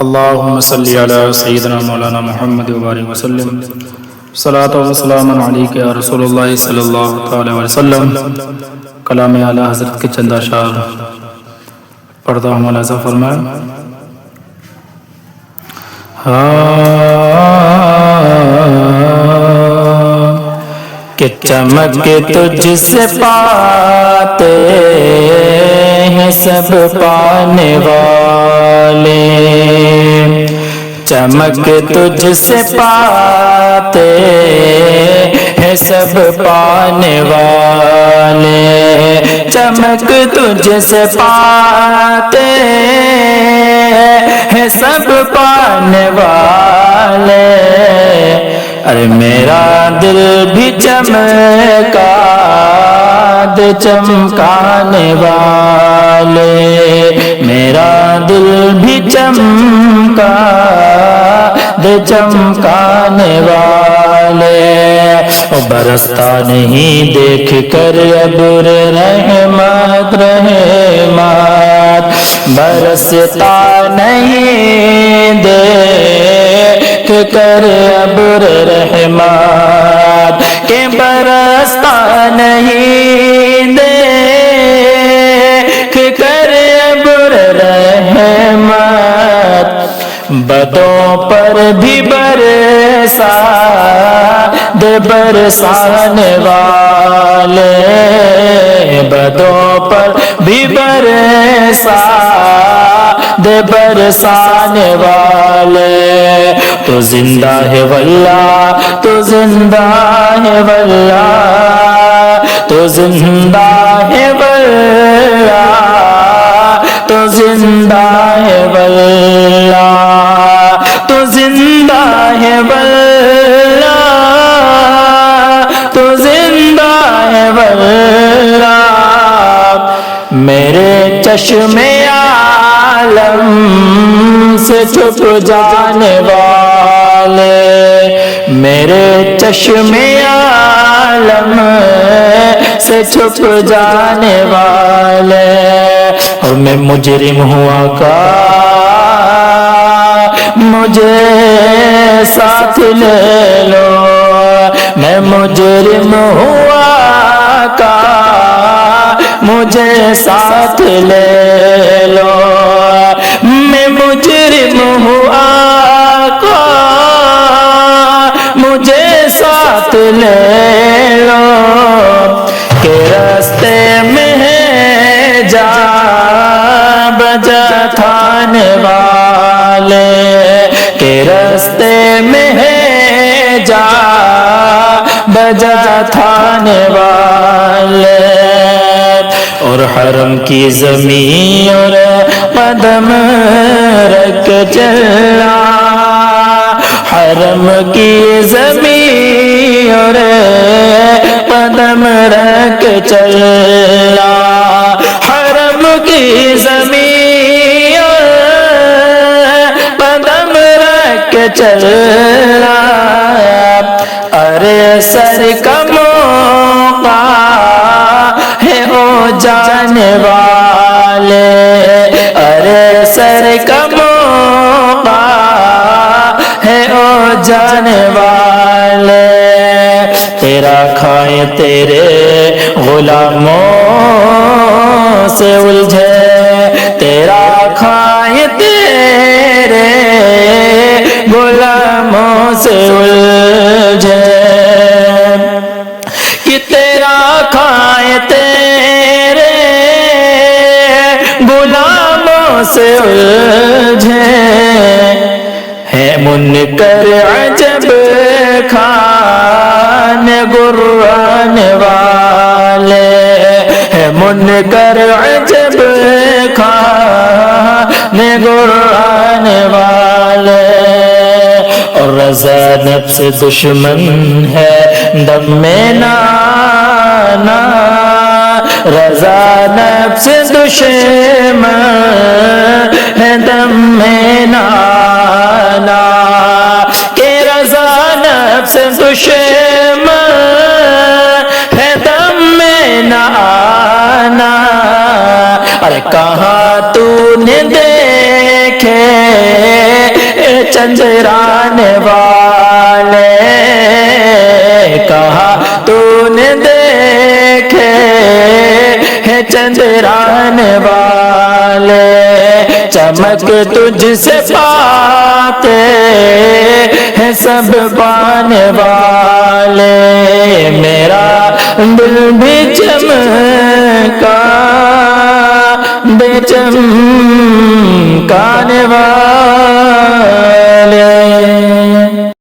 اللهم صل على سيدنا مولانا محمد وبارك وسلم صلاۃ و سلام علیک یا رسول اللہ صلی اللہ تعالی علیہ وسلم۔ کلام اعلیٰ حضرت کے چند اشعار پڑھتا ہوں، ملاحظہ فرمائیں۔ کہ چمک تجھ سے پاتے ہیں سب پانے والے، چمک تجھ سے پاتے ہیں سب پانے والے، چمک تجھ سے پاتے ہیں سب پانے والے۔ ارے میرا دل بھی چمکا دے چمکانے والے، میرا دل بھی چمکا دے چمکانے والے۔ برستا نہیں دیکھ کر ابر رحمت رحمت، برستا نہیں دیکھ کر ابر رحمت، کہ برستا نہیں دیکھ کر ابر رحمت، بدوں پر بھی برسا دے برسانے والے، بدوں پر بھی برسا دے برسانے والے۔ تو زندہ ہے واللہ، تو زندہ ہے واللہ، تو زندہ ہے واللہ، تو زندہ ہے واللہ، تو زندہ ہے واللہ، تو زندہ ہے واللہ۔ میرے چشم عالم سے چھپ جانے والے، میرے چشم عالم سے چھپ جانے والے۔ اور میں مجرم ہوا کا مجھے ساتھ لے لو، میں مجرم ہوا کا مجھے ساتھ لے لو، میں مجرم ہوا کا مجھے ساتھ لے لو، کہ راستے میں ہے جا بجا تھانے والے، کہ راستے میں ہے جا بجا تھانے والے۔ اور حرم کی زمین اور قدم رکھ چلا، حرم کی زمین اور قدم رکھ چلا، حرم کی زمین اور قدم رکھ چلا۔ ارے سر کا موقع ہے او جانے والے، ارے سر کا موقع ہے او جانے والے۔ تیرا کھائے تیرے غلاموں سے الجھے، تیرا کھائے تیرے غلاموں سے الجھے، کہ تیرا کھائے تیرے غلاموں سے الجھے۔ ہے منکر عجب کھان گران والے، ہے منکر عجب کھان گران والے۔ اور رضا نفس دشمن ہے دم میں نانا، رضا نفس دشمن ہے دم میں نانا، کہ رضا نفس دشمن ہے دم میں نانا۔ ارے کہاں تو نے دیکھے چندرانے والے کہا تو نے دیکھے ہیں چندرانے والے چمک تجھ سے پاتے ہیں سب پانے والے میرا دل بھی چمکا بے چمکانے والے